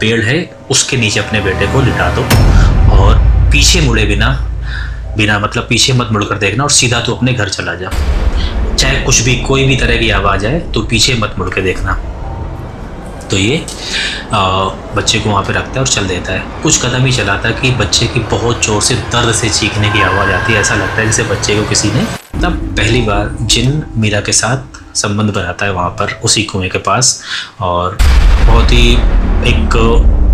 पेड़ है उसके नीचे अपने बेटे को लिटा दो और पीछे मुड़े बिना बिना मतलब पीछे मत मुड़कर देखना और सीधा तो अपने घर चला जा। चाहे कुछ भी कोई भी तरह की आवाज़ आए तो पीछे मत मुड़ के देखना। तो ये बच्चे को वहाँ पे रखता है और चल देता है। कुछ कदम ही चलाता है कि बच्चे की बहुत ज़ोर से दर्द से चीखने की आवाज़ आती है। ऐसा लगता है जैसे बच्चे को किसी ने, तब पहली बार जिन मीरा के साथ संबंध बनाता है वहाँ पर उसी कुएं के पास, और बहुत ही एक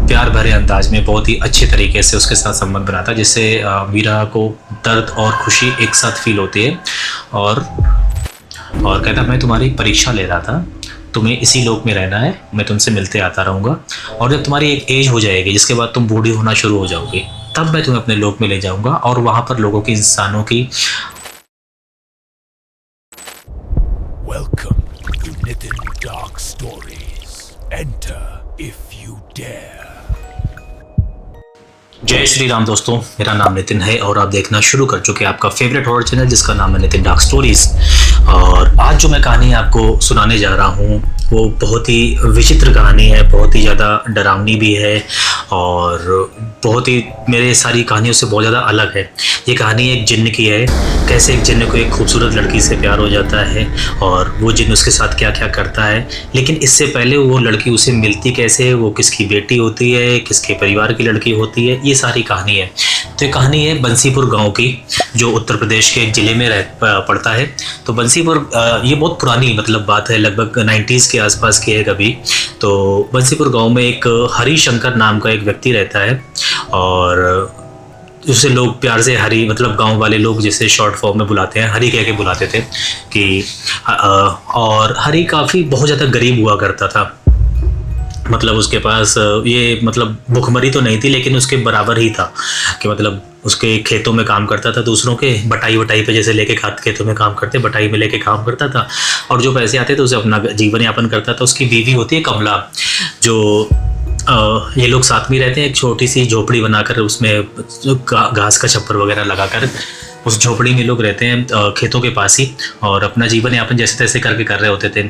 प्यार भरे अंदाज में बहुत ही अच्छे तरीके से उसके साथ संबंध बनाता है, जिससे मीरा को दर्द और खुशी एक साथ फील होती है। और कहता मैं तुम्हारी परीक्षा ले रहा था, तुम्हें इसी लोक में रहना है, मैं तुमसे मिलते आता रहूँगा, और जब तुम्हारी एक एज हो जाएगी जिसके बाद तुम बूढ़ी होना शुरू हो जाओगी तब मैं तुम्हें अपने लोक में ले जाऊँगा और वहाँ पर लोगों की, इंसानों की। Welcome to Nitin Dark Stories. Enter if you dare. जय श्री राम दोस्तों, मेरा नाम नितिन है और आप देखना शुरू कर चुके हैं आपका फेवरेट हॉरर चैनल जिसका नाम है नितिन डार्क स्टोरीज। और आज जो मैं कहानी आपको सुनाने जा रहा हूँ वो बहुत ही विचित्र कहानी है, बहुत ही ज़्यादा डरावनी भी है और बहुत ही मेरे सारी कहानियों से बहुत ज़्यादा अलग है। ये कहानी एक जिन्न की है, कैसे एक जिन्न को एक खूबसूरत लड़की से प्यार हो जाता है और वो जिन्न उसके साथ क्या क्या करता है, लेकिन इससे पहले वो लड़की उसे मिलती कैसे है, वो किसकी बेटी होती है, किसके परिवार की लड़की होती है, ये सारी कहानी है। तो ये कहानी है बंसीपुर गांव की, जो उत्तर प्रदेश के एक ज़िले में पड़ता है। तो बंसीपुर ये बहुत पुरानी मतलब बात है, लगभग 90s के आसपास की है कभी। तो बंसीपुर गांव में एक हरिशंकर नाम का एक व्यक्ति रहता है और उसे लोग प्यार से हरी, मतलब गांव वाले लोग जिसे शॉर्ट फॉर्म में बुलाते हैं, हरी कह के बुलाते थे कि और हरी काफ़ी बहुत ज़्यादा गरीब हुआ करता था। मतलब उसके पास ये मतलब भुखमरी तो नहीं थी लेकिन उसके बराबर ही था कि मतलब उसके खेतों में काम करता था, दूसरों के बटाई वटाई पे जैसे लेके खेतों में काम करते, बटाई में लेके काम करता था और जो पैसे आते थे उसे अपना जीवन यापन करता था। उसकी बीवी होती है कमला, जो ये लोग साथ में रहते हैं, एक छोटी सी झोपड़ी बनाकर उसमें घास का छप्पर वगैरह लगाकर उस झोपड़ी में लोग रहते हैं खेतों के पास ही, और अपना जीवन यापन जैसे तैसे करके कर रहे होते थे।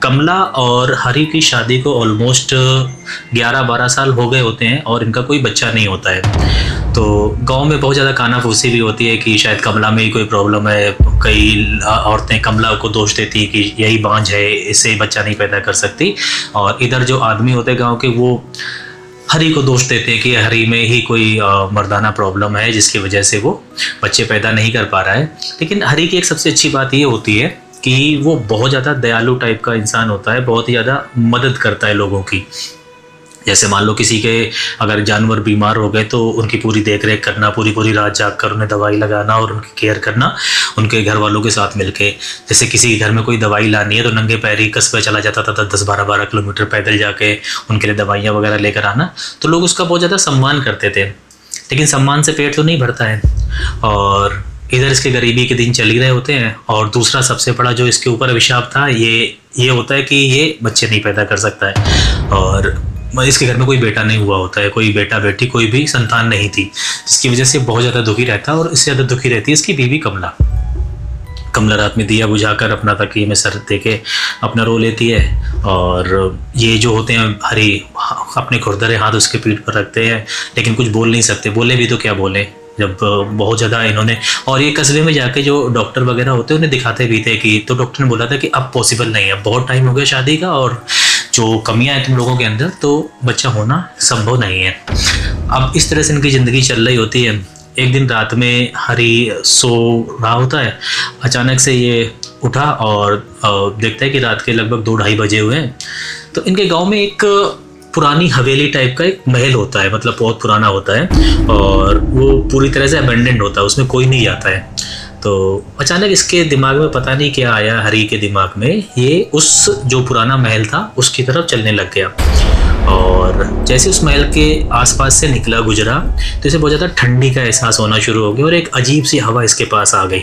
कमला और हरी की शादी को ऑलमोस्ट 11-12 साल हो गए होते हैं और इनका कोई बच्चा नहीं होता है। तो गांव में बहुत ज़्यादा कानाफूसी भी होती है कि शायद कमला में ही कोई प्रॉब्लम है। कई औरतें कमला को दोष देती हैं कि यही बांझ है, इससे बच्चा नहीं पैदा कर सकती, और इधर जो आदमी होते हैं गाँव के वो हरी को दोष देते हैं कि हरी में ही कोई मर्दाना प्रॉब्लम है जिसकी वजह से वो बच्चे पैदा नहीं कर पा रहा है। लेकिन हरी की एक सबसे अच्छी बात ये होती है कि वो बहुत ज़्यादा दयालु टाइप का इंसान होता है, बहुत ही ज़्यादा मदद करता है लोगों की। जैसे मान लो किसी के अगर जानवर बीमार हो गए तो उनकी पूरी देख रेख करना, पूरी रात जाग कर उन्हें दवाई लगाना और उनकी केयर करना उनके घर वालों के साथ मिलके। जैसे किसी घर में कोई दवाई लानी है तो नंगे पैरी कस्बे चला जाता था 10-12 किलोमीटर पैदल जाके उनके लिए दवाइयाँ वगैरह लेकर आना। तो लोग उसका बहुत ज़्यादा सम्मान करते थे, लेकिन सम्मान से पेट तो नहीं भरता है और इधर इसके गरीबी के दिन चल ही रहे होते हैं। और दूसरा सबसे बड़ा जो इसके ऊपर अभिशाप था ये होता है कि ये बच्चे नहीं पैदा कर सकता है और इसके घर में कोई बेटा नहीं हुआ होता है, कोई बेटा बेटी कोई भी संतान नहीं थी, जिसकी वजह से बहुत ज़्यादा दुखी रहता है। और इससे ज़्यादा दुखी रहती है इसकी बीवी कमला। कमला रात में दिया बुझाकर अपना तकिए में सर दे के अपना रो लेती है और ये जो होते हैं हरी अपने खुरदरे हाथ उसके पीठ पर रखते हैं, लेकिन कुछ बोल नहीं सकते। बोले भी तो क्या बोले जब बहुत ज़्यादा इन्होंने, और ये कस्बे में जाके जो डॉक्टर वगैरह होते हैं उन्हें दिखाते भी थे कि, तो डॉक्टर ने बोला था कि अब पॉसिबल नहीं है, बहुत टाइम हो गया शादी का और जो कमियां हैं तुम लोगों के अंदर तो बच्चा होना संभव नहीं है। अब इस तरह से इनकी ज़िंदगी चल रही होती है। एक दिन रात में हरी सो रहा होता है, अचानक से ये उठा और देखता है कि रात के लगभग 2-2:30 बजे हुए हैं। तो इनके गाँव में एक पुरानी हवेली टाइप का एक महल होता है, मतलब बहुत पुराना होता है और वो पूरी तरह से अबेंडेंड होता है, उसमें कोई नहीं जाता है। तो अचानक इसके दिमाग में पता नहीं क्या आया, हरी के दिमाग में, ये उस जो पुराना महल था उसकी तरफ चलने लग गया। और जैसे उस महल के आसपास से निकला गुजरा तो इसे बहुत ज़्यादा ठंडी का एहसास होना शुरू हो गया और एक अजीब सी हवा इसके पास आ गई।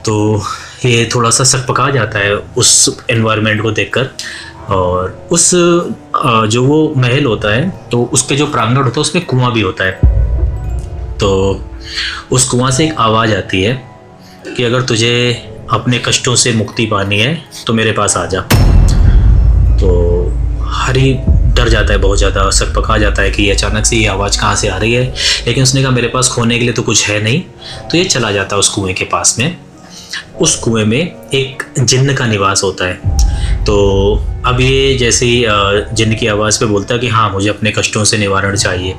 तो ये थोड़ा सा सकपका जाता है उस एनवायरनमेंट को देखकर। और उस जो वो महल होता है तो उसके जो प्रांगण होता है उसमें कुआं भी होता है। तो उस कुआं से एक आवाज़ आती है कि अगर तुझे अपने कष्टों से मुक्ति पानी है तो मेरे पास आ जा। तो हरी डर जाता है, बहुत ज़्यादा सकपका जाता है कि ये अचानक से ये आवाज़ कहाँ से आ रही है। लेकिन उसने कहा मेरे पास खोने के लिए तो कुछ है नहीं, तो ये चला जाता है उस कुएं के पास में। उस कुएं में एक जिन्न का निवास होता है। तो अब ये जैसे ही जिन्न की आवाज़ पे बोलता है कि हाँ मुझे अपने कष्टों से निवारण चाहिए,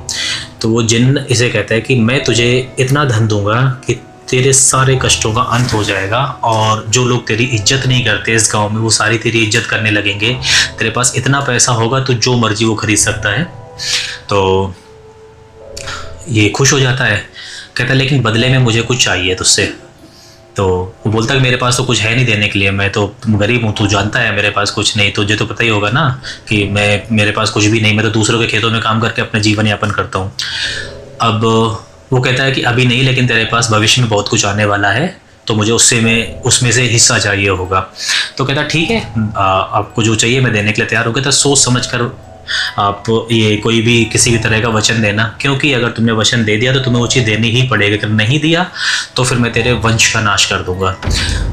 तो वो जिन्न इसे कहता है कि मैं तुझे इतना धन दूंगा कि तेरे सारे कष्टों का अंत हो जाएगा, और जो लोग तेरी इज्जत नहीं करते इस गांव में वो सारी तेरी इज्जत करने लगेंगे। तेरे पास इतना पैसा होगा तो जो मर्जी वो खरीद सकता है। तो ये खुश हो जाता है, कहता है लेकिन बदले में मुझे कुछ चाहिए तुझसे। तो वो बोलता है मेरे पास तो कुछ है नहीं देने के लिए, मैं तो गरीब हूँ, तू जानता है मेरे पास कुछ नहीं, तुझे तो पता ही होगा ना कि मेरे पास कुछ भी नहीं, मैं तो दूसरों के खेतों में काम करके अपना जीवन यापन करता हूँ। अब वो कहता है कि अभी नहीं, लेकिन तेरे पास भविष्य में बहुत कुछ आने वाला है, तो मुझे उसमें से हिस्सा चाहिए होगा। तो कहता ठीक है, आपको जो चाहिए मैं देने के लिए तैयार हूँ। कहता सोच समझ कर आप ये कोई भी किसी भी तरह का वचन देना, क्योंकि अगर तुमने वचन दे दिया तो तुम्हें वो चीज़ देनी ही पड़ेगी, अगर नहीं दिया तो फिर मैं तेरे वंश का नाश कर दूंगा।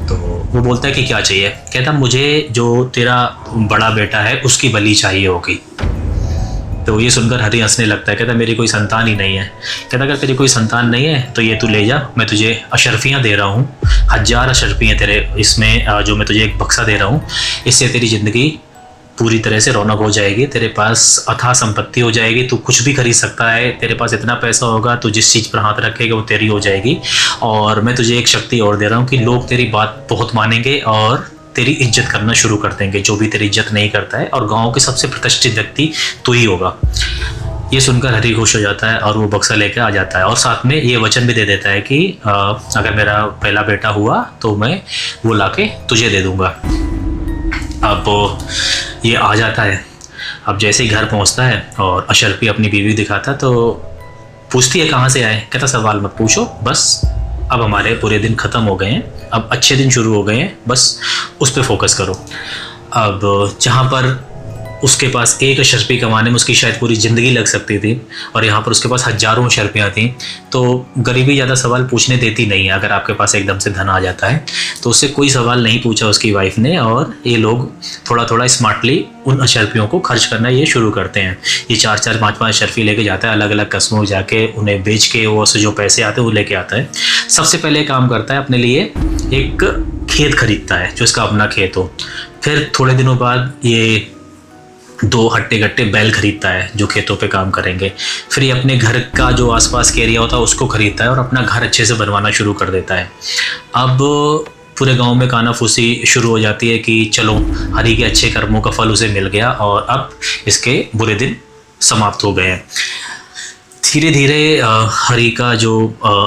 तो वो बोलता है कि क्या चाहिए। कहता मुझे जो तेरा बड़ा बेटा है उसकी बलि चाहिए होगी। तो ये सुनकर हरि हंसने लगता है, कहता मेरी कोई संतान ही नहीं है। कहता अगर तेरी कोई संतान नहीं है तो ये तू ले जा, मैं तुझे अशर्फियाँ दे रहा हूँ, 1000 अशर्फियाँ तेरे इसमें, जो मैं तुझे एक बक्सा दे रहा हूँ, इससे तेरी ज़िंदगी पूरी तरह से रौनक हो जाएगी, तेरे पास अथाह संपत्ति हो जाएगी, तू कुछ भी खरीद सकता है, तेरे पास इतना पैसा होगा तो जिस चीज़ पर हाथ रखेगा वो तेरी हो जाएगी। और मैं तुझे एक शक्ति और दे रहा हूँ कि लोग तेरी बात बहुत मानेंगे और तेरी इज्जत करना शुरू कर देंगे, जो भी तेरी इज्जत नहीं करता है, और गाँव के सबसे प्रतिष्ठित व्यक्ति तू ही होगा। ये सुनकर हरि खुश हो जाता है और वो बक्सा लेकर आ जाता है, और साथ में ये वचन भी दे देता है कि अगर मेरा पहला बेटा हुआ तो मैं वो लाके तुझे दे दूँगा। अब ये आ जाता है। अब जैसे ही घर पहुंचता है और अशर्फी अपनी बीवी दिखाता तो पूछती है कहाँ से आए। कहता सवाल मत पूछो, बस अब हमारे पूरे दिन ख़त्म हो गए हैं, अब अच्छे दिन शुरू हो गए हैं, बस उस पर फोकस करो। अब जहाँ पर उसके पास एक अशर्फी कमाने में उसकी शायद पूरी ज़िंदगी लग सकती थी, और यहाँ पर उसके पास हज़ारों अशर्फियाँ थीं, तो गरीबी ज़्यादा सवाल पूछने देती नहीं है। अगर आपके पास एकदम से धन आ जाता है तो उससे कोई सवाल नहीं पूछा उसकी वाइफ ने, और ये लोग थोड़ा थोड़ा स्मार्टली उन अशर्फियों को खर्च करना ये शुरू करते हैं। ये 4-4, 5-5 अशर्फी लेके जाता है, अलग अलग कस्मों में जाके उन्हें बेच के वो जो पैसे आते हैं वो लेके आता है। सबसे पहले काम करता है अपने लिए एक खेत खरीदता है जो इसका अपना खेत हो। फिर थोड़े दिनों बाद ये 2 हट्टे-कट्टे बैल खरीदता है जो खेतों पे काम करेंगे। फिर ये अपने घर का जो आसपास के एरिया होता है उसको खरीदता है और अपना घर अच्छे से बनवाना शुरू कर देता है। अब पूरे गांव में कानाफूसी शुरू हो जाती है कि चलो हरि के अच्छे कर्मों का फल उसे मिल गया और अब इसके बुरे दिन समाप्त हो गए हैं। धीरे धीरे हरि का जो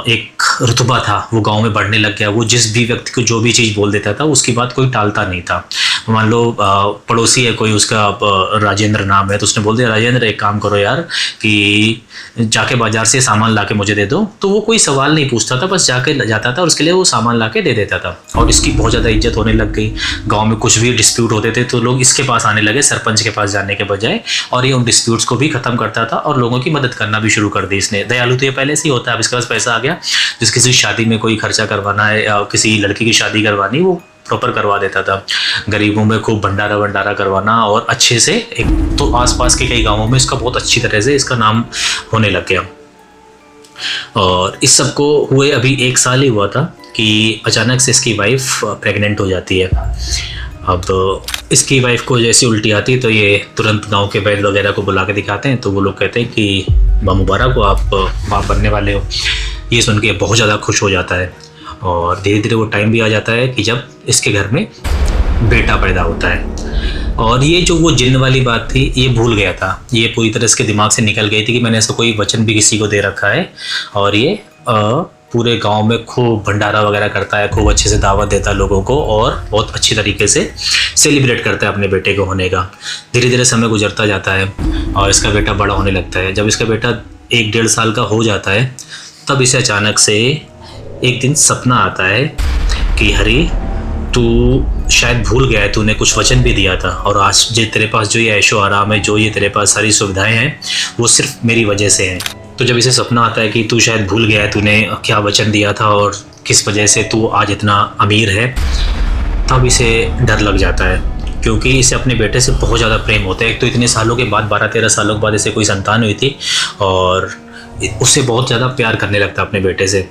एक रुतबा था वो गांव में बढ़ने लग गया। वो जिस भी व्यक्ति को जो भी चीज़ बोल देता था उसकी बात कोई टालता नहीं था। मान लो पड़ोसी है कोई, उसका राजेंद्र नाम है, तो उसने बोल दिया राजेंद्र एक काम करो यार कि जाके बाजार से सामान लाके मुझे दे दो, तो वो कोई सवाल नहीं पूछता था, बस जाके जाता था और उसके लिए वो सामान लाके दे देता था। और इसकी बहुत ज़्यादा इज्जत होने लग गई। गाँव में कुछ भी डिस्प्यूट होते थे तो लोग इसके पास आने लगे सरपंच के पास जाने के बजाय, और ये उन डिस्प्यूट्स को भी ख़त्म करता था और लोगों की मदद करना भी शुरू कर दी इसने। दयालु तो ये पहले से ही होता है, अब इसके पास पैसा आ गया, जिस किसी शादी में कोई खर्चा करवाना है या किसी लड़की की शादी करवानी वो प्रॉपर करवा देता था। गरीबों में खूब भंडारा करवाना और अच्छे से, एक तो आसपास के कई गांवों में इसका बहुत अच्छी तरह से इसका नाम होने लग गया। और इस सब को हुए अभी 1 साल ही हुआ था कि अचानक से इसकी वाइफ प्रेग्नेंट हो जाती है। अब इसकी वाइफ को जैसी उल्टी आती है तो ये तुरंत गांव के वैद्य वगैरह को बुला के दिखाते हैं, तो वो लोग कहते हैं कि मुबारक हो, आप बाप बनने वाले हो। ये सुन के बहुत ज़्यादा खुश हो जाता है और धीरे धीरे वो टाइम भी आ जाता है कि जब इसके घर में बेटा पैदा होता है। और ये जो वो जिन्न वाली बात थी ये भूल गया था, ये पूरी तरह इसके दिमाग से निकल गई थी कि मैंने ऐसा कोई वचन भी किसी को दे रखा है। और ये पूरे गांव में खूब भंडारा वगैरह करता है, खूब अच्छे से दावत देता है लोगों को और बहुत अच्छी तरीके से सेलिब्रेट करता है अपने बेटे को होने का। धीरे धीरे समय गुजरता जाता है और इसका बेटा बड़ा होने लगता है। जब इसका बेटा 1-1.5 साल का हो जाता है तब इसे अचानक से एक दिन सपना आता है कि हरि तू शायद भूल गया है, तूने कुछ वचन भी दिया था, और आज जो तेरे पास जो ये ऐशो आराम है, जो ये तेरे पास सारी सुविधाएं हैं, वो सिर्फ मेरी वजह से हैं। तो जब इसे सपना आता है कि तू शायद भूल गया है तूने क्या वचन दिया था और किस वजह से तू आज इतना अमीर है, तब इसे डर लग जाता है क्योंकि इसे अपने बेटे से बहुत ज़्यादा प्रेम होता है। एक तो इतने सालों के बाद, 12-13 सालों के बाद इसे कोई संतान हुई थी और उससे बहुत ज़्यादा प्यार करने लगता अपने बेटे से।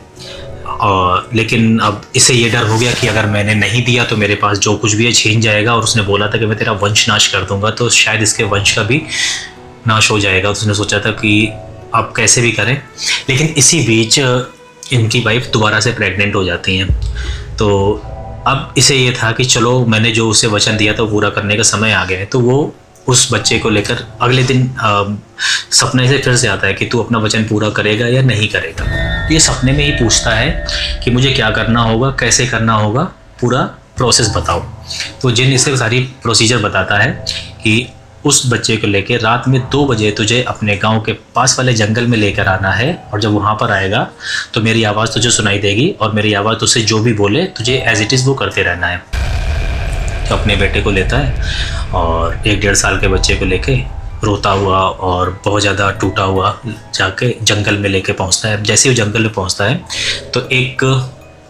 और लेकिन अब इसे ये डर हो गया कि अगर मैंने नहीं दिया तो मेरे पास जो कुछ भी है छीन जाएगा, और उसने बोला था कि मैं तेरा वंश नाश कर दूंगा, तो शायद इसके वंश का भी नाश हो जाएगा। तो उसने सोचा था कि अब कैसे भी करें। लेकिन इसी बीच इनकी वाइफ दोबारा से प्रेग्नेंट हो जाती हैं। तो अब इसे ये था कि चलो मैंने जो उसे वचन दिया था वो पूरा करने का समय आ गया है। तो वो उस बच्चे को लेकर अगले दिन सपने से फिर से आता है कि तू अपना वचन पूरा करेगा या नहीं करेगा। तो ये सपने में ही पूछता है कि मुझे क्या करना होगा, कैसे करना होगा, पूरा प्रोसेस बताओ। तो जिन इसे सारी प्रोसीजर बताता है कि उस बच्चे को लेकर रात में 2 बजे तुझे अपने गांव के पास वाले जंगल में लेकर आना है, और जब वहाँ पर आएगा तो मेरी आवाज़ तुझे सुनाई देगी, और मेरी आवाज़ तुझसे जो भी बोले तुझे एज इट इज़ वो करते रहना है। तो अपने बेटे को लेता है और 1-1.5 साल के बच्चे को लेके रोता हुआ और बहुत ज़्यादा टूटा हुआ जाके जंगल में लेके पहुंचता है। जैसे ही वो जंगल में पहुंचता है तो एक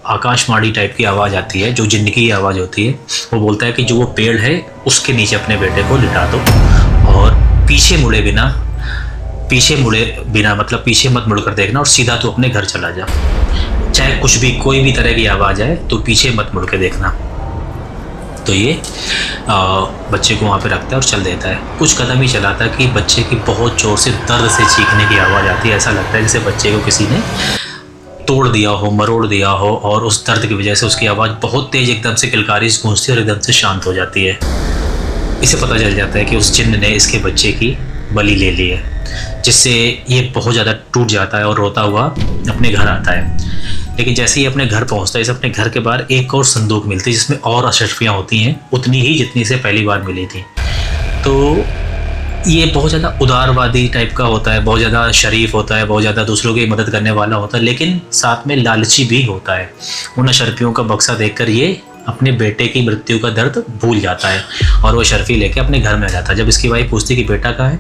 आकाशवाणी टाइप की आवाज़ आती है, जो जिन्न की आवाज़ होती है। वो बोलता है कि जो वो पेड़ है उसके नीचे अपने बेटे को लिटा दो, और पीछे मुड़े बिना मतलब पीछे मत मुड़कर देखना, और सीधा तो अपने घर चला जा। चाहे कुछ भी, कोई भी तरह की आवाज़ आए तो पीछे मत मुड़ के देखना। तो ये बच्चे को वहाँ पे रखता है और चल देता है। कुछ कदम ही चलाता है कि बच्चे की बहुत ज़ोर से दर्द से चीखने की आवाज़ आती है। ऐसा लगता है जैसे बच्चे को किसी ने तोड़ दिया हो, मरोड़ दिया हो, और उस दर्द की वजह से उसकी आवाज़ बहुत तेज़ एकदम से किलकारी गूंजती है और एकदम से शांत हो जाती है। इसे पता चल जाता है कि उस जिन्न ने इसके बच्चे की बलि ले ली है, जिससे ये बहुत ज़्यादा टूट जाता है और रोता हुआ अपने घर आता है। लेकिन जैसे ही अपने घर पहुंचता है, इसे अपने घर के बाहर एक और संदूक मिलती है जिसमें और अशरफियाँ होती हैं, उतनी ही जितनी से पहली बार मिली थी। तो ये बहुत ज़्यादा उदारवादी टाइप का होता है, बहुत ज़्यादा शरीफ होता है, बहुत ज़्यादा दूसरों की मदद करने वाला होता है, लेकिन साथ में लालची भी होता है। उन अशरफियों का बक्सा देखकर ये अपने बेटे की मृत्यु का दर्द भूल जाता है और वो अशरफी लेके अपने घर में आ जाता है। जब इसकी वाइफ पूछती कि बेटा कहाँ है,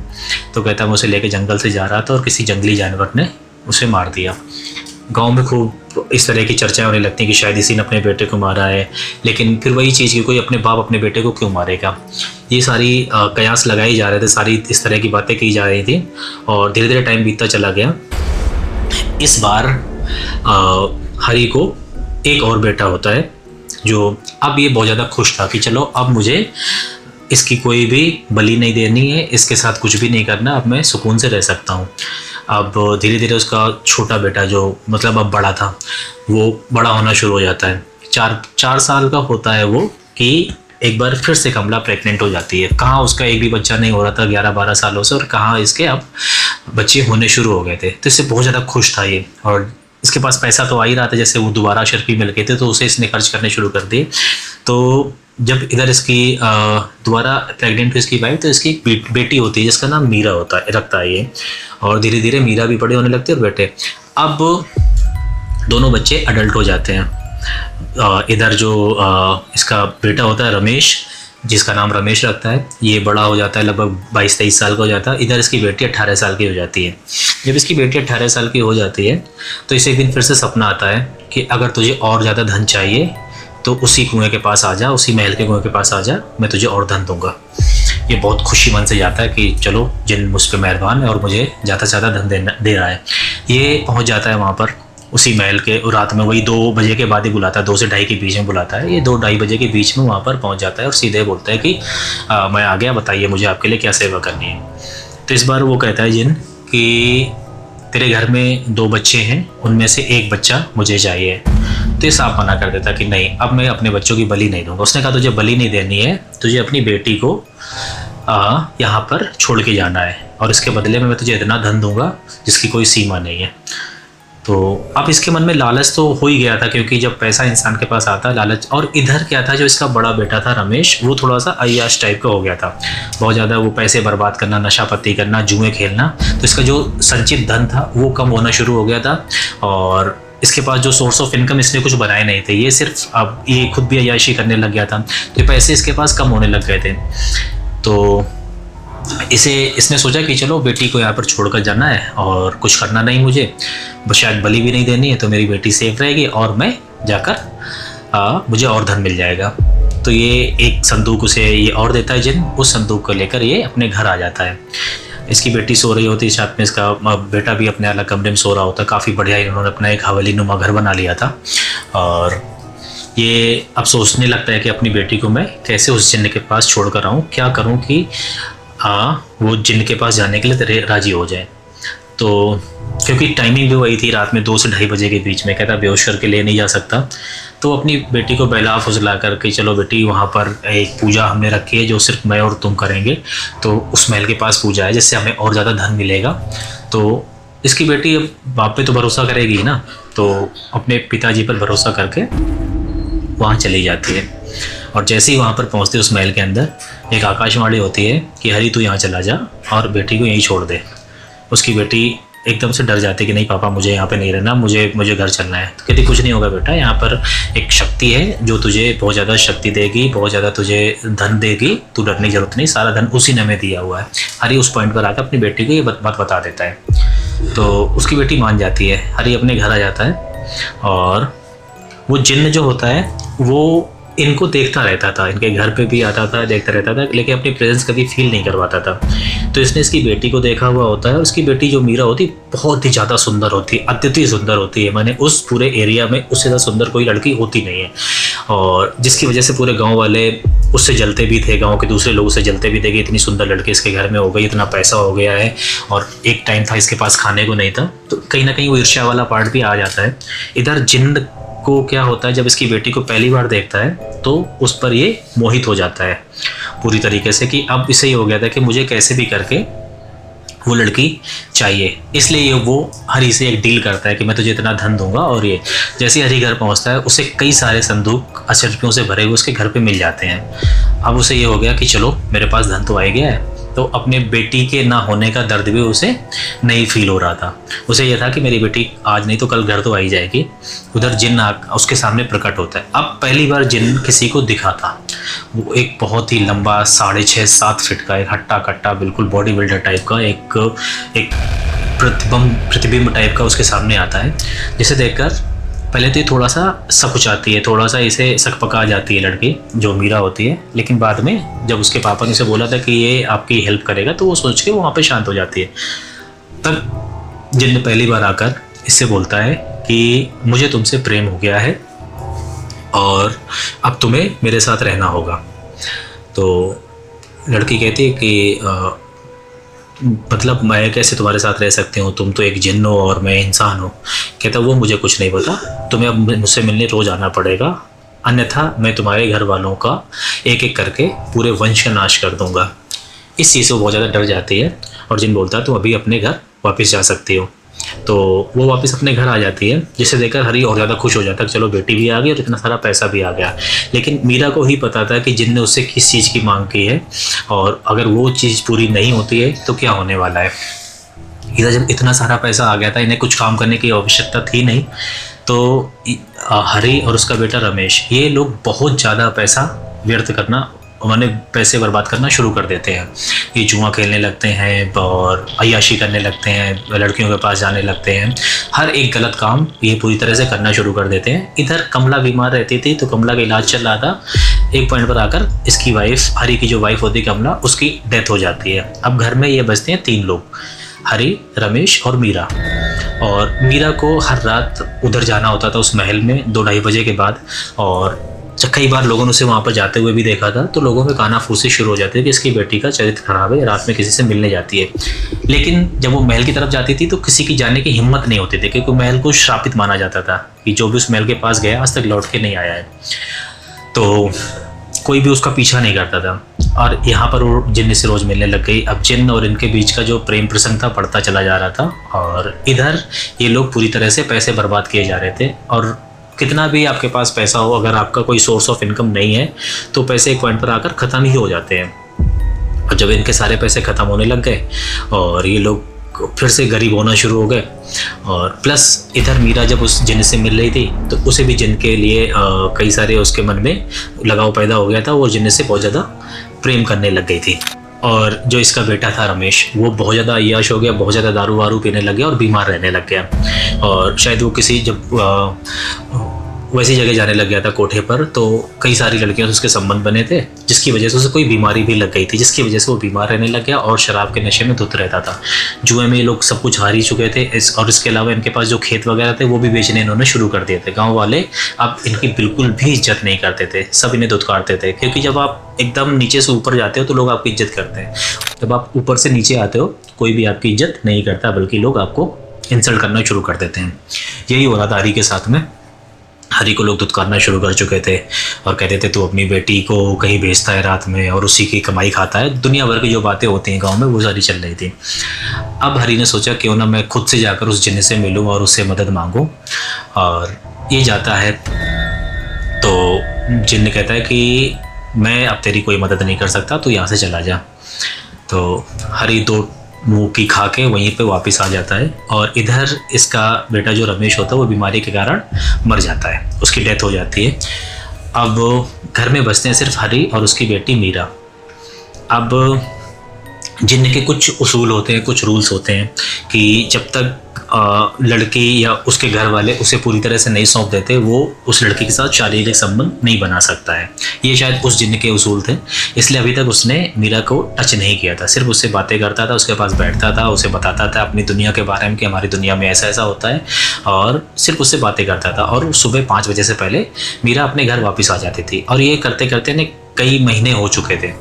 तो कहता है मैं उसे लेके जंगल से जा रहा था और किसी जंगली जानवर ने उसे मार दिया। गांव में खूब इस तरह की चर्चाएं होने लगती हैं कि शायद इसी ने अपने बेटे को मारा है। लेकिन फिर वही चीज़ कि कोई अपने बाप अपने बेटे को क्यों मारेगा, ये सारी कयास लगाई जा रहे थे, सारी इस तरह की बातें की जा रही थी। और धीरे धीरे टाइम बीतता चला गया। इस बार हरी को एक और बेटा होता है, जो अब ये बहुत ज़्यादा खुश था कि चलो अब मुझे इसकी कोई भी बलि नहीं देनी है, इसके साथ कुछ भी नहीं करना, अब मैं सुकून से रह सकता हूँ। अब धीरे धीरे उसका छोटा बेटा, जो मतलब अब बड़ा था, वो बड़ा होना शुरू हो जाता है। 4 साल का होता है वो कि एक बार फिर से कमला प्रेग्नेंट हो जाती है। कहाँ उसका एक भी बच्चा नहीं हो रहा था 11-12 सालों से, और कहाँ इसके अब बच्चे होने शुरू हो गए थे। तो इससे बहुत ज़्यादा खुश था ये, और इसके पास पैसा तो आ ही रहा था, जैसे वो दोबारा अशरफी मिल गए थे तो उसे इसने खर्च करने शुरू कर दिए। तो जब इधर इसकी दोबारा प्रेग्नेंट हुई इसकी वाइफ, तो इसकी एक बेटी होती है जिसका नाम मीरा रखता है ये। और धीरे धीरे मीरा भी बड़े होने लगते हैं और बेटे। अब दोनों बच्चे अडल्ट हो जाते हैं। इधर जो इसका बेटा होता है रमेश, जिसका नाम रमेश रखता है, ये बड़ा हो जाता है, लगभग 22-23 साल का हो जाता है। इधर इसकी बेटी 18 साल की हो जाती है। जब इसकी बेटी 18 साल की हो जाती है तो इसे एक दिन फिर से सपना आता है कि अगर तुझे और ज़्यादा धन चाहिए तो उसी कुएं के पास आ जा, उसी महल के कुएं के पास आ जा, मैं तुझे और धन दूंगा। ये बहुत खुशी मन से जाता है कि चलो जिन मुझ पर मेहरबान है और मुझे ज़्यादा से ज़्यादा धन दे रहा है। ये पहुंच जाता है वहाँ पर उसी महल के, रात में वही 2 बजे के बाद ही बुलाता है, 2 से 2:30 के बीच में बुलाता है। ये 2-2:30 बजे के बीच में वहाँ पर पहुँच जाता है और सीधे बोलता है कि मैं आ गया, बताइए मुझे आपके लिए क्या सेवा करनी है। तो इस बार वो कहता है जिन कि तेरे घर में 2 बच्चे हैं, उनमें से एक बच्चा मुझे चाहिए। तो ये साफ मना कर देता कि नहीं, अब मैं अपने बच्चों की बलि नहीं दूंगा। उसने कहा तुझे बलि नहीं देनी है, तुझे अपनी बेटी को यहाँ पर छोड़ के जाना है, और इसके बदले में मैं तुझे इतना धन दूंगा जिसकी कोई सीमा नहीं है। तो अब इसके मन में लालच तो हो ही गया था, क्योंकि जब पैसा इंसान के पास आता है लालच। और इधर क्या था, जो इसका बड़ा बेटा था रमेश, वो थोड़ा सा अय्याश टाइप का हो गया था, बहुत ज़्यादा वो पैसे बर्बाद करना, नशा पत्ती करना, जुए खेलना। तो इसका जो संचित धन था वो कम होना शुरू हो गया था, और इसके पास जो सोर्स ऑफ इनकम इसने कुछ बनाए नहीं थे। ये सिर्फ अब ये खुद भी अय्याशी करने लग गया था, तो पैसे इसके पास कम होने लग गए थे। तो इसने सोचा कि चलो बेटी को यहाँ पर छोड़कर जाना है और कुछ करना नहीं मुझे, शायद बलि भी नहीं देनी है, तो मेरी बेटी सेफ रहेगी और मैं जाकर मुझे और धन मिल जाएगा। तो ये एक संदूक उसे ये और देता है जिन, उस संदूक को लेकर ये अपने घर आ जाता है। इसकी बेटी सो रही होती है साथ में, इसका बेटा भी अपने अलग कमरे में सो रहा होता है। काफ़ी बढ़िया इन्होंने अपना एक हवेली नुमा घर बना लिया था। और ये अब सोचने लगता है कि अपनी बेटी को मैं कैसे उस जिन्न के पास छोड़ कर आऊँ, क्या करूँ कि वो जिन्न के पास जाने के लिए राज़ी हो जाए। तो क्योंकि टाइमिंग भी वही थी, रात में 2 से 2:30 बजे के बीच में, कहता बेहोश करके ले नहीं जा सकता। तो अपनी बेटी को बहला फुसला करके, चलो बेटी वहाँ पर एक पूजा हमने रखी है जो सिर्फ मैं और तुम करेंगे, तो उस महल के पास पूजा है जिससे हमें और ज़्यादा धन मिलेगा। तो इसकी बेटी अब बाप पे तो भरोसा करेगी ना, तो अपने पिताजी पर भरोसा करके वहाँ चली जाती है। और जैसे ही वहाँ पर पहुँचते उस महल के अंदर एक आकाशवाणी होती है कि हरी तू यहाँ चला जा और बेटी को यहीं छोड़ दे। उसकी बेटी एकदम से डर जाती है कि नहीं पापा मुझे यहाँ पे नहीं रहना, मुझे घर चलना है। तो कहती कुछ नहीं होगा बेटा, यहाँ पर एक शक्ति है जो तुझे बहुत ज़्यादा शक्ति देगी, बहुत ज़्यादा तुझे धन देगी, तू डरने की जरूरत नहीं, सारा धन उसी ने हमें दिया हुआ है। हरी उस पॉइंट पर आकर अपनी बेटी को ये बात बता देता है। तो उसकी बेटी मान जाती है, हरी अपने घर आ जाता है। और वो जिन्न जो होता है वो इनको देखता रहता था, इनके घर पे भी आता था, देखता रहता था, लेकिन अपनी प्रेजेंस कभी फील नहीं करवाता था। तो इसने इसकी बेटी को देखा हुआ होता है, और उसकी बेटी जो मीरा होती बहुत ही ज़्यादा सुंदर होती है, अत्यधिक सुंदर होती है। मैंने उस पूरे एरिया में उससे ज़्यादा सुंदर कोई लड़की होती नहीं है, और जिसकी वजह से पूरे गाँव वाले उससे जलते भी थे, गाँव के दूसरे लोग उससे जलते भी थे कि इतनी सुंदर लड़की इसके घर में हो गई, इतना पैसा हो गया है, और एक टाइम था इसके पास खाने को नहीं था। तो कहीं ना कहीं वो ईर्ष्या वाला पार्ट भी आ जाता है। इधर जिन्न को क्या होता है, जब इसकी बेटी को पहली बार देखता है तो उस पर ये मोहित हो जाता है पूरी तरीके से, कि अब इसे ये हो गया था कि मुझे कैसे भी करके वो लड़की चाहिए। इसलिए वो हरी से एक डील करता है कि मैं तुझे इतना धन दूंगा। और ये जैसे हरी घर पहुंचता है उसे कई सारे संदूक 80 रुपयों से भरे हुए उसके घर पे मिल जाते हैं। अब उसे ये हो गया कि चलो मेरे पास धन तो आ गया है। तो अपने बेटी के ना होने का दर्द भी उसे नहीं फील हो रहा था। उसे यह था कि मेरी बेटी आज नहीं तो कल घर तो आ ही जाएगी। उधर जिन्न उसके सामने प्रकट होता है। अब पहली बार जिन्न किसी को दिखा था। वो एक बहुत ही लंबा 6.5-7 फीट का एक हट्टा कट्टा बिल्कुल बॉडी बिल्डर टाइप का एक प्रतिबिंब टाइप का उसके सामने आता है, जिसे देखकर पहले तो ये थोड़ा सा सकुचाती है, थोड़ा सा इसे सकपका जाती है लड़की जो मीरा होती है। लेकिन बाद में जब उसके पापा ने उसे बोला था कि ये आपकी हेल्प करेगा, तो वो सोच के वो वहाँ पे शांत हो जाती है। तब जिन्न पहली बार आकर इससे बोलता है कि मुझे तुमसे प्रेम हो गया है और अब तुम्हें मेरे साथ रहना होगा। तो लड़की कहती है कि मतलब मैं कैसे तुम्हारे साथ रह सकती हूँ, तुम तो एक जिन्न हो और मैं इंसान हूँ। कहता वो मुझे कुछ नहीं पता, तुम्हें अब मुझसे मिलने रोज़ आना पड़ेगा, अन्यथा मैं तुम्हारे घर वालों का एक एक करके पूरे वंश का नाश कर दूंगा। इस चीज़ से वो बहुत ज़्यादा डर जाती है और जिन्न बोलता है तुम अभी अपने घर वापस जा सकती हो। तो वो वापस अपने घर आ जाती है, जिसे देखकर हरी और ज़्यादा खुश हो जाता है, चलो बेटी भी आ गई और इतना सारा पैसा भी आ गया। लेकिन मीरा को ही पता था कि जिन्न ने उससे किस चीज़ की मांग की है, और अगर वो चीज़ पूरी नहीं होती है तो क्या होने वाला है। इधर जब इतना सारा पैसा आ गया था, इन्हें कुछ काम करने की आवश्यकता थी नहीं, तो हरी और उसका बेटा रमेश ये लोग बहुत ज़्यादा पैसा व्यर्थ करना, उन्होंने पैसे बर्बाद करना शुरू कर देते हैं। ये जुआ खेलने लगते हैं और अय्याशी करने लगते हैं, लड़कियों के पास जाने लगते हैं, हर एक गलत काम ये पूरी तरह से करना शुरू कर देते हैं। इधर कमला बीमार रहती थी तो कमला का इलाज चल रहा था। एक पॉइंट पर आकर इसकी वाइफ, हरी की जो वाइफ होती है कमला, उसकी डेथ हो जाती है। अब घर में ये बचते हैं 3 लोग, हरी, रमेश और मीरा। और मीरा को हर रात उधर जाना होता था उस महल में 2-2:30 बजे के बाद, और कई बार लोगों ने उसे वहाँ पर जाते हुए भी देखा था। तो लोगों में कानाफूसी शुरू हो जाती है कि इसकी बेटी का चरित्र खराब है, रात में किसी से मिलने जाती है। लेकिन जब वो महल की तरफ जाती थी तो किसी की जाने की हिम्मत नहीं होती थी, क्योंकि महल को श्रापित माना जाता था कि जो भी उस महल के पास गया आज तक लौट के नहीं आया है। तो कोई भी उसका पीछा नहीं करता था। और यहाँ पर वो जिन्न से रोज़ मिलने लग गई। अब जिन्न और इनके बीच का जो प्रेम प्रसंग था बढ़ता चला जा रहा था, और इधर ये लोग पूरी तरह से पैसे बर्बाद किए जा रहे थे। और कितना भी आपके पास पैसा हो, अगर आपका कोई सोर्स ऑफ इनकम नहीं है तो पैसे एक पॉइंट पर आकर ख़त्म ही हो जाते हैं। और जब इनके सारे पैसे ख़त्म होने लग गए और ये लोग फिर से गरीब होना शुरू हो गए, और प्लस इधर मीरा जब उस जिन्न से मिल रही थी तो उसे भी जिन्न के लिए कई सारे उसके मन में लगाव पैदा हो गया था। वो जिन्न से बहुत ज़्यादा प्रेम करने लग गई थी। और जो इसका बेटा था रमेश, वो बहुत ज़्यादा अय्याश हो गया, बहुत ज़्यादा दारू वारू पीने लग गया और बीमार रहने लग गया। और शायद वो किसी जब वैसी जगह जाने लग गया था कोठे पर, तो कई सारी लड़कियों से उसके संबंध बने थे, जिसकी वजह से उसे कोई बीमारी भी लग गई थी, जिसकी वजह से वो बीमार रहने लग गया और शराब के नशे में धुत रहता था। जुए में ये लोग सब कुछ हार ही चुके थे, और इसके अलावा इनके पास जो खेत वगैरह थे वो भी बेचने इन्होंने शुरू कर दिए थे। गाँव वाले अब इनकी बिल्कुल भी इज्जत नहीं करते थे, सब इन्हें धुतकारते थे, क्योंकि जब आप एकदम नीचे से ऊपर जाते हो तो लोग आपकी इज्जत करते हैं, जब आप ऊपर से नीचे आते हो कोई भी आपकी इज्जत नहीं करता, बल्कि लोग आपको इंसल्ट करना शुरू कर देते हैं। यही हो रहा था हरी के साथ में। हरी को लोग धुतकारना शुरू कर चुके थे और कहते थे तू अपनी बेटी को कहीं भेजता है रात में और उसी की कमाई खाता है। दुनिया भर की जो बातें होती हैं गांव में वो सारी चल रही थी। अब हरी ने सोचा क्यों ना मैं खुद से जाकर उस जिन्न से मिलूं और उससे मदद मांगूं। और ये जाता है तो जिन्न कहता है कि मैं अब तेरी कोई मदद नहीं कर सकता, तू यहाँ से चला जा। तो हरी दो मुँह की खा के वहीं पे वापस आ जाता है और इधर इसका बेटा जो रमेश होता है वो बीमारी के कारण मर जाता है, उसकी डेथ हो जाती है। अब घर में बचते हैं सिर्फ हरी और उसकी बेटी मीरा। अब जिन्न के कुछ उसूल होते हैं, कुछ रूल्स होते हैं कि जब तक लड़की या उसके घर वाले उसे पूरी तरह से नहीं सौंप देते वो उस लड़की के साथ शारीरिक संबंध नहीं बना सकता है। ये शायद उस जिन्न के उसूल थे, इसलिए अभी तक उसने मीरा को टच नहीं किया था, सिर्फ उससे बातें करता था, उसके पास बैठता था, उसे बताता था अपनी दुनिया के बारे में कि हमारी दुनिया में ऐसा ऐसा होता है, और सिर्फ उससे बातें करता था। और सुबह 5 बजे से पहले मीरा अपने घर वापस आ जाती थी और ये करते करते ने कई महीने हो चुके थे।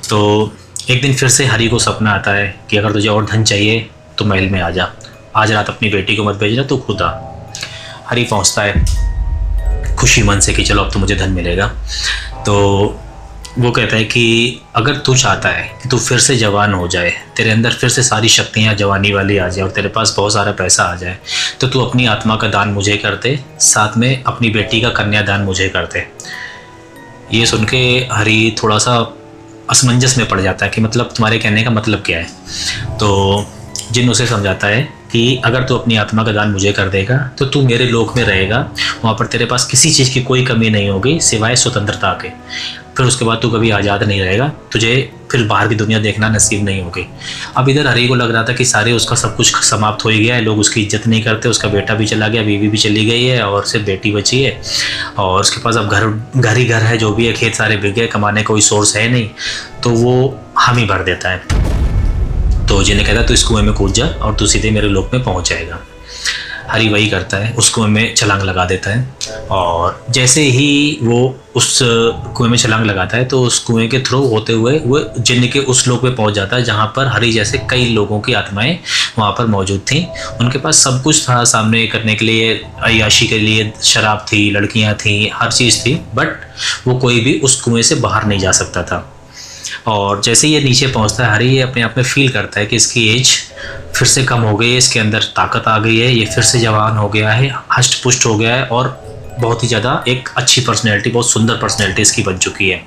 तो एक दिन फिर से हरी को सपना आता है कि अगर तुझे और धन चाहिए तो महल में आ जा, आज रात अपनी बेटी को मत भेजना, तू खुद आ। हरी पहुंचता है खुशी मन से कि चलो अब तो मुझे धन मिलेगा। तो वो कहता है कि अगर तू चाहता है कि तू फिर से जवान हो जाए, तेरे अंदर फिर से सारी शक्तियाँ जवानी वाली आ जाए और तेरे पास बहुत सारा पैसा आ जाए, तो तू अपनी आत्मा का दान मुझे कर दे, साथ में अपनी बेटी का कन्यादान मुझे कर दे। ये सुन के हरी थोड़ा सा असमंजस में पड़ जाता है कि मतलब तुम्हारे कहने का मतलब क्या है। तो जिन्न उसे समझाता है कि अगर तू अपनी आत्मा का दान मुझे कर देगा तो तू मेरे लोक में रहेगा, वहाँ पर तेरे पास किसी चीज़ की कोई कमी नहीं होगी सिवाय स्वतंत्रता के। फिर उसके बाद तू कभी आज़ाद नहीं रहेगा, तुझे फिर बाहर की दुनिया देखना नसीब नहीं होगी। अब इधर हरी को लग रहा था कि सारे उसका सब कुछ समाप्त हो ही गया है, लोग उसकी इज्जत नहीं करते, उसका बेटा भी चला गया, बीवी भी चली गई है और सिर्फ बेटी बची है, और उसके पास अब घर ही घर है, जो भी है खेत सारे बिक गए, कमाने का कोई सोर्स है नहीं। तो वो हामी भर देता है। तो जिन्हें कहता है तू इस कुएं में कूद जा और तू सीधे मेरे लोक में पहुंच जाएगा। हरी वही करता है, उस कुएं में छलांग लगा देता है और जैसे ही वो उस कुएं में छलांग लगाता है तो उस कुएं के थ्रू होते हुए वो जिन्न के उस लोक पे पहुंच जाता है जहां पर हरी जैसे कई लोगों की आत्माएं वहां पर मौजूद थीं। उनके पास सब कुछ था सामने करने के लिए, अय्याशी के लिए शराब थी, लड़कियां थी, हर चीज़ थी, बट वो कोई भी उस कुएं से बाहर नहीं जा सकता था। और जैसे ये नीचे पहुंचता है हरी ये अपने आप में फील करता है कि इसकी एज फिर से कम हो गई है, इसके अंदर ताकत आ गई है, ये फिर से जवान हो गया है, हष्ट पुष्ट हो गया है और बहुत ही ज़्यादा एक अच्छी पर्सनैलिटी, बहुत सुंदर पर्सनैलिटी इसकी बन चुकी है,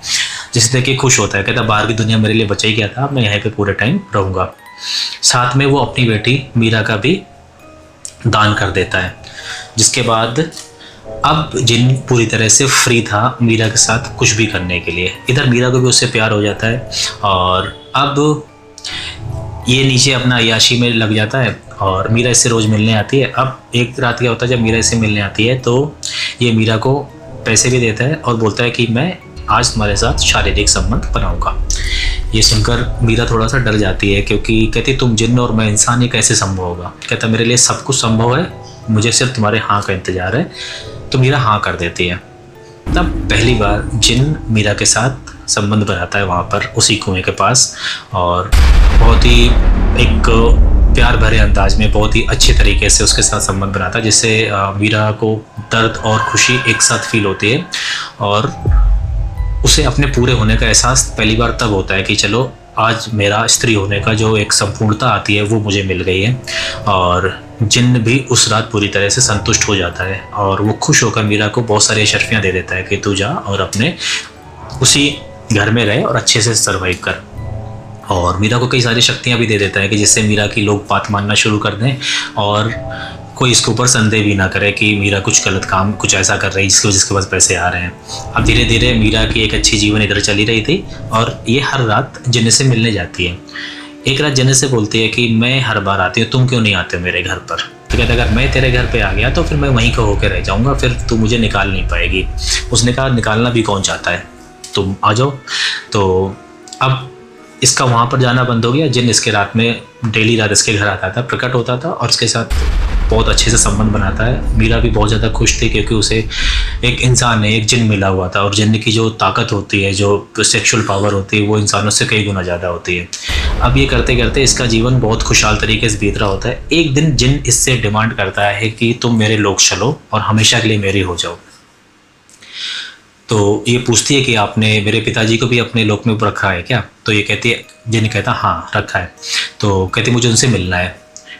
जिसे देख के खुश होता है। कहता बाहर की दुनिया मेरे लिए बचा ही गया था, मैं यहाँ पे पूरे टाइम रहूँगा। साथ में वो अपनी बेटी मीरा का भी दान कर देता है, जिसके बाद अब जिन्न पूरी तरह से फ्री था मीरा के साथ कुछ भी करने के लिए। इधर मीरा को भी उससे प्यार हो जाता है और अब ये नीचे अपना अय्याशी में लग जाता है और मीरा इससे रोज़ मिलने आती है। अब एक रात क्या होता है, जब मीरा इससे मिलने आती है तो ये मीरा को पैसे भी देता है और बोलता है कि मैं आज तुम्हारे साथ शारीरिक संबंध बनाऊंगा। ये सुनकर मीरा थोड़ा सा डर जाती है क्योंकि कहती तुम जिन्न और मैं इंसान, ये कैसे संभव होगा। कहता मेरे लिए सब कुछ संभव है, मुझे सिर्फ तुम्हारे हाँ का इंतज़ार है। तो मीरा हाँ कर देती है। तब पहली बार जिन्न मीरा के साथ संबंध बनाता है वहाँ पर उसी कुएं के पास और बहुत ही एक प्यार भरे अंदाज में बहुत ही अच्छे तरीके से उसके साथ संबंध बनाता है, जिससे मीरा को दर्द और खुशी एक साथ फील होती है और उसे अपने पूरे होने का एहसास पहली बार तब होता है कि चलो आज मेरा स्त्री होने का जो एक संपूर्णता आती है वो मुझे मिल गई है। और जिन्न भी उस रात पूरी तरह से संतुष्ट हो जाता है और वो खुश होकर मीरा को बहुत सारी शर्फियाँ दे देता है कि तू जा और अपने उसी घर में रहे और अच्छे से सर्वाइव कर। और मीरा को कई सारी शक्तियाँ भी दे देता है कि जिससे मीरा की लोग बात मानना शुरू कर दें और कोई इसके ऊपर संदेह भी ना करे कि मीरा कुछ गलत काम कुछ ऐसा कर रही है जिसकी वजह से बस पैसे आ रहे हैं। अब धीरे धीरे मीरा की एक अच्छी जीवन इधर चली रही थी और ये हर रात जिन्न से मिलने जाती है। एक रात जिन्न से बोलती है कि मैं हर बार आती हूँ, तुम क्यों नहीं आते मेरे घर पर। तो कहता अगर मैं तेरे घर पे आ गया तो फिर मैं वहीं का होकर रह जाऊँगा, फिर तू मुझे निकाल नहीं पाएगी। उसने कहा निकालना भी कौन चाहता है, तुम आ जाओ। तो अब इसका वहाँ पर जाना बंद हो गया। जिन इसके रात में डेली रात इसके घर आता था, प्रकट होता था और इसके साथ बहुत अच्छे से संबंध बनाता है। मीरा भी बहुत ज़्यादा खुश थी क्योंकि उसे एक इंसान है, एक जिन मिला हुआ था, और जिन की जो ताकत होती है, जो सेक्सुअल पावर होती है, वो इंसानों से कई गुना ज़्यादा होती है। अब ये करते करते इसका जीवन बहुत खुशहाल तरीके से बीत रहा होता है। एक दिन जिन इससे डिमांड करता है कि तुम मेरे लोग चलो और हमेशा के लिए मेरी हो जाओ। तो ये पूछती है कि आपने मेरे पिताजी को भी अपने लोक में रखा है क्या? तो ये कहती है, जिन कहता हाँ रखा है। तो कहती मुझे उनसे मिलना है।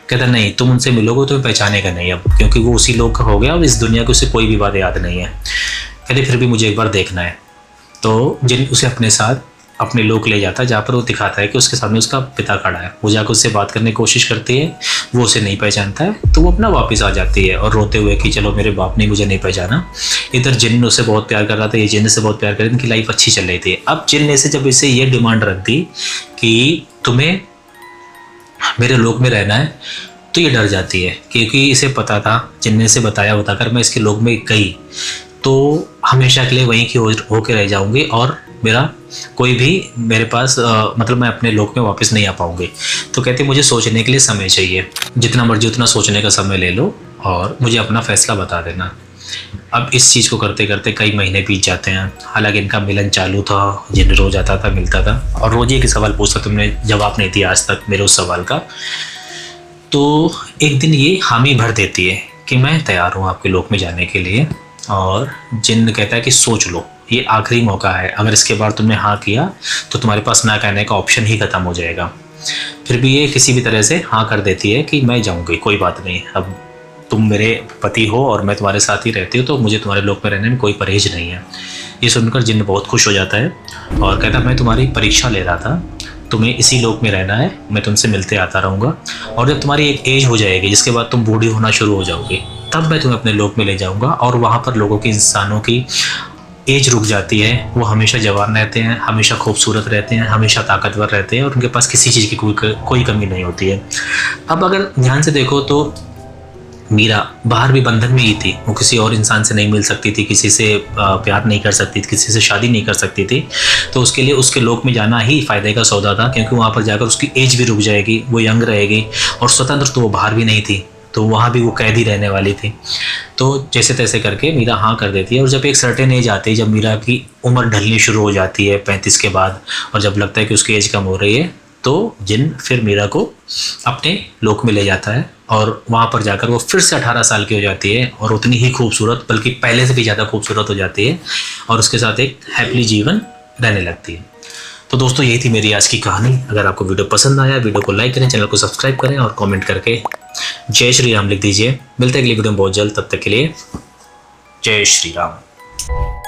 कहता नहीं, तुम उनसे मिलोगे तो पहचानेगा नहीं अब, क्योंकि वो उसी लोक का हो गया और इस दुनिया की उसे कोई भी बात याद नहीं है। कहते फिर भी मुझे एक बार देखना है। तो जिन उसे अपने साथ अपने लोक ले जाता है, जहाँ पर वो दिखाता है कि उसके सामने उसका पिता खड़ा है। वो जाकर उससे बात करने की कोशिश करती है, वो उसे नहीं पहचानता है, तो वो अपना वापस आ जाती है और रोते हुए कि चलो मेरे बाप ने मुझे नहीं पहचाना। इधर जिन उसे बहुत प्यार कर रहा था, ये जिन से बहुत प्यार कर रही थी, इनकी लाइफ अच्छी चल रही थी। अब जिन ने से जब इसे ये डिमांड रख दी कि तुम्हें मेरे लोक में रहना है, तो ये डर जाती है, क्योंकि इसे पता था, जिन्ने से बताया होता अगर मैं इसके लोक में गई तो हमेशा के लिए वहीं की होके रह जाऊंगी और मेरा कोई भी मेरे पास मतलब मैं अपने लोक में वापस नहीं आ पाऊंगी। तो कहती मुझे सोचने के लिए समय चाहिए, जितना मर्जी उतना सोचने का समय ले लो और मुझे अपना फैसला बता देना। अब इस चीज़ को करते करते कई महीने बीत जाते हैं। हालांकि इनका मिलन चालू था, जिन रोज आता था, मिलता था और रोज एक सवाल पूछता, तुमने जवाब नहीं दिया आज तक मेरे उस सवाल का। तो एक दिन ये हामी भर देती है कि मैं तैयार हूँ आपके लोक में जाने के लिए। और जिन कहता है कि सोच लो, ये आखिरी मौका है, अगर इसके बाद तुमने हाँ किया तो तुम्हारे पास ना कहने का ऑप्शन ही ख़त्म हो जाएगा। फिर भी ये किसी भी तरह से हाँ कर देती है कि मैं जाऊँगी, कोई बात नहीं, अब तुम मेरे पति हो और मैं तुम्हारे साथ ही रहती हूँ, तो मुझे तुम्हारे लोक में रहने में कोई परहेज नहीं है। ये सुनकर जिन बहुत खुश हो जाता है और कहता मैं तुम्हारी परीक्षा ले रहा था, तुम्हें इसी लोक में रहना है, मैं तुमसे मिलते आता रहूँगा और जब तुम्हारी एक एज हो जाएगी जिसके बाद तुम बूढ़ी होना शुरू हो जाओगी, तब मैं तुम्हें अपने लोक में ले जाऊँगा। और वहाँ पर लोगों की, इंसानों की एज रुक जाती है, वो हमेशा जवान रहते हैं, हमेशा खूबसूरत रहते हैं, हमेशा ताकतवर रहते हैं और उनके पास किसी चीज़ की कोई कमी नहीं होती है। अब अगर ध्यान से देखो तो मीरा बाहर भी बंधन में ही थी, वो किसी और इंसान से नहीं मिल सकती थी, किसी से प्यार नहीं कर सकती थी, किसी से शादी नहीं कर सकती थी। तो उसके लिए उसके लोक में जाना ही फ़ायदे का सौदा था, क्योंकि वहाँ पर जाकर उसकी एज भी रुक जाएगी, वो यंग रहेगी और स्वतंत्र तो वो बाहर भी नहीं थी, तो वहाँ भी वो कैदी रहने वाली थी। तो जैसे तैसे करके मीरा हाँ कर देती है और जब एक सर्टेन एज आती है, जब मीरा की उम्र ढलनी शुरू हो जाती है 35 के बाद, और जब लगता है कि उसकी एज कम हो रही है, तो जिन फिर मीरा को अपने लोक में ले जाता है और वहाँ पर जाकर वो फिर से 18 साल की हो जाती है और उतनी ही खूबसूरत, बल्कि पहले से भी ज़्यादा खूबसूरत हो जाती है और उसके साथ एक हैप्पी जीवन रहने लगती है। तो दोस्तों यही थी मेरी आज की कहानी। अगर आपको वीडियो पसंद आया, वीडियो को लाइक करें, चैनल को सब्सक्राइब करें और कमेंट करके जय श्री राम लिख दीजिए। मिलते हैं अगली वीडियो में बहुत जल्द, तब तक के लिए जय श्री राम।